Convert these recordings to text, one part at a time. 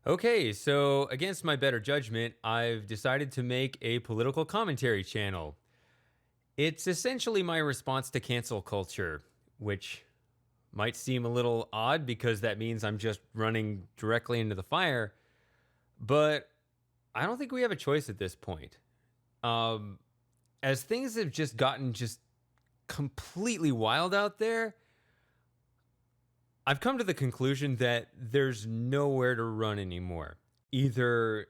Okay, so against my better judgment, I've decided to make a political commentary channel. It's essentially my response to cancel culture, which might seem a little odd because that means I'm just running directly into the fire, but I don't think we have a choice at this point. Um, as things have just gotten just completely wild out there, I've come to the conclusion that there's nowhere to run anymore. Either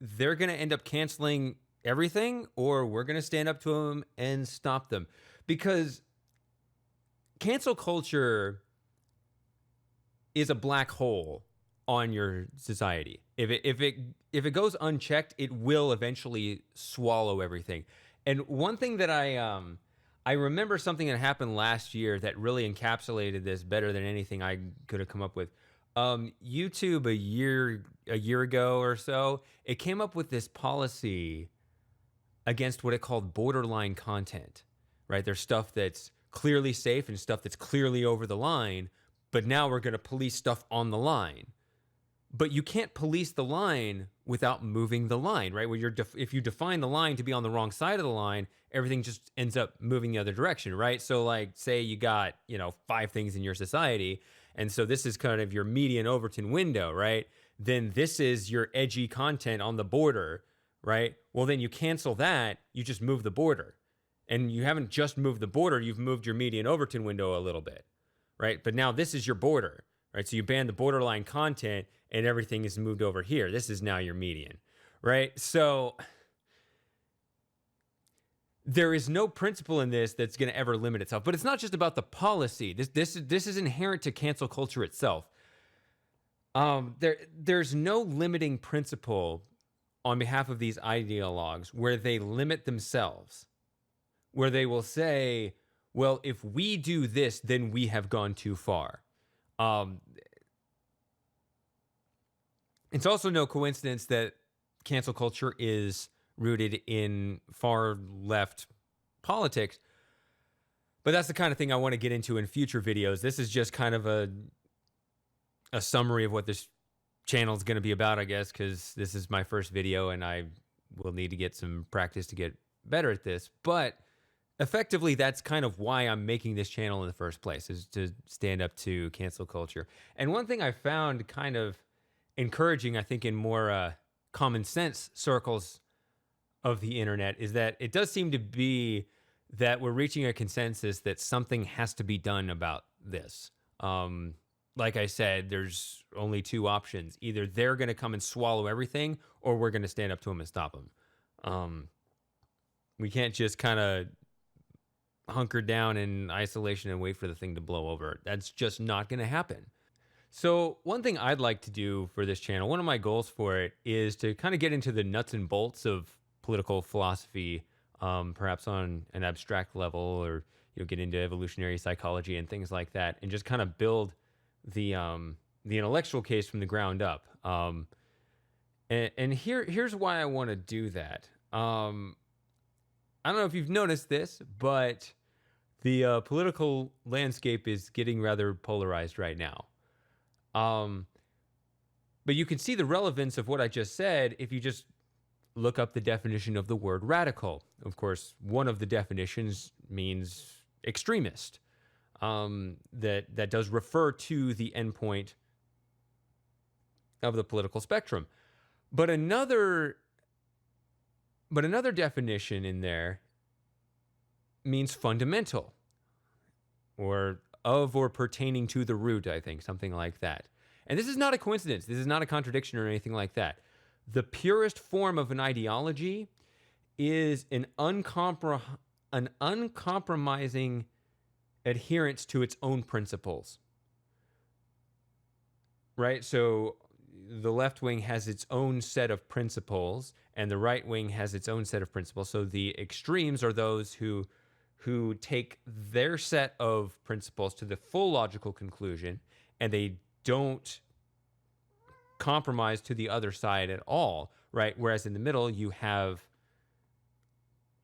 they're going to end up canceling everything or we're going to stand up to them and stop them. Because cancel culture is a black hole on your society. If it goes unchecked, it will eventually swallow everything. And one thing that I remember something that happened last year that really encapsulated this better than anything I could have come up with. YouTube a year ago or so, it came up with this policy against what it called borderline content. Right? There's stuff that's clearly safe and stuff that's clearly over the line, but now we're going to police stuff on the line. But you can't police the line without moving the line, right? Where if you define the line to be on the wrong side of the line, everything just ends up moving the other direction, right? So like, say you got, 5 things in your society, and so this is kind of your median Overton window, right? Then this is your edgy content on the border, right? Well, then you cancel that, you just move the border. And you haven't just moved the border, you've moved your median Overton window a little bit, right? But now this is your border. Right, so you ban the borderline content and everything is moved over here. This is now your median, right? So there is no principle in this that's going to ever limit itself. But it's not just about the policy. This is inherent to cancel culture itself. There's no limiting principle on behalf of these ideologues where they limit themselves, where they will say, well, if we do this, then we have gone too far. It's also no coincidence that cancel culture is rooted in far left politics, but that's the kind of thing I want to get into in future videos. This is just kind of a summary of what this channel is going to be about, I guess, because this is my first video and I will need to get some practice to get better at this. But effectively, that's kind of why I'm making this channel in the first place, is to stand up to cancel culture. And one thing I found kind of encouraging, I think, in more common sense circles of the internet, is that it does seem to be that we're reaching a consensus that something has to be done about this. Like I said, there's only 2 options. Either they're going to come and swallow everything, or we're going to stand up to them and stop them. We can't just kind of hunker down in isolation and wait for the thing to blow over. That's just not going to happen. So one thing I'd like to do for this channel, one of my goals for it, is to kind of get into the nuts and bolts of political philosophy, perhaps on an abstract level, or get into evolutionary psychology and things like that, and just kind of build the intellectual case from the ground up. And here's why I want to do that. I don't know if you've noticed this, but the political landscape is getting rather polarized right now. But you can see the relevance of what I just said if you just look up the definition of the word radical. Of course, one of the definitions means extremist. That does refer to the endpoint of the political spectrum. But another definition in there means fundamental, or of or pertaining to the root, I think, something like that. And this is not a coincidence. This is not a contradiction or anything like that. The purest form of an ideology is an uncompromising adherence to its own principles. Right? So the left wing has its own set of principles, and the right wing has its own set of principles. So the extremes are those who take their set of principles to the full logical conclusion, and they don't compromise to the other side at all, right? Whereas in the middle, you have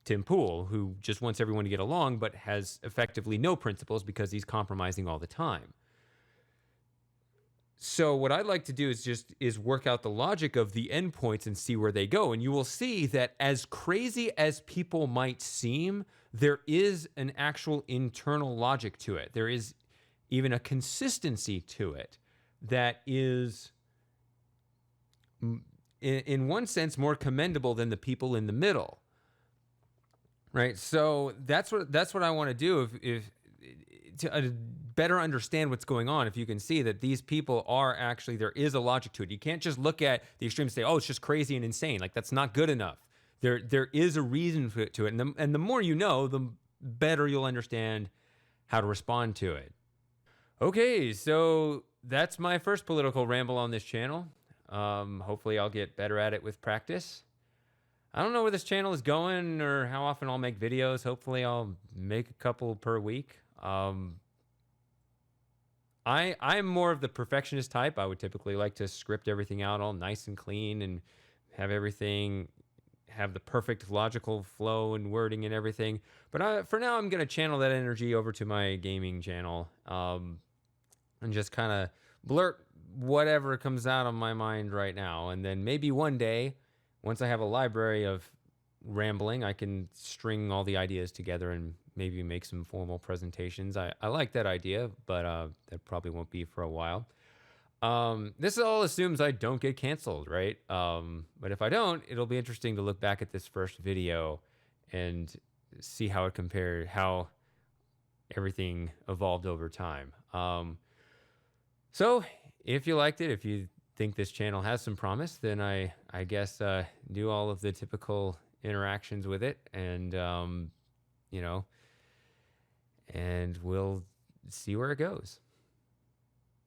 Tim Pool, who just wants everyone to get along, but has effectively no principles because he's compromising all the time. So what I'd like to do is work out the logic of the endpoints and see where they go. And you will see that as crazy as people might seem, there is an actual internal logic to it. There is even a consistency to it that is, in one sense, more commendable than the people in the middle. Right. So that's what I want to do. If to better understand what's going on, if you can see that these people are actually, there is a logic to it. You can't just look at the extremes and say, oh, it's just crazy and insane. Like, that's not good enough. There is a reason to it. And the more you know, the better you'll understand how to respond to it. Okay, so that's my first political ramble on this channel. Hopefully I'll get better at it with practice. I don't know where this channel is going or how often I'll make videos. Hopefully I'll make a couple per week. I'm more of the perfectionist type. I would typically like to script everything out all nice and clean and have everything have the perfect logical flow and wording and everything. But for now, I'm going to channel that energy over to my gaming channel, and just kind of blurt whatever comes out of my mind right now. And then maybe one day, once I have a library of rambling, I can string all the ideas together and maybe make some formal presentations. I like that idea, but that probably won't be for a while. This all assumes I don't get canceled, right? But if I don't, it'll be interesting to look back at this first video and see how it compared, how everything evolved over time. So if you liked it, if you think this channel has some promise, then I guess do all of the typical interactions with it, and and we'll see where it goes.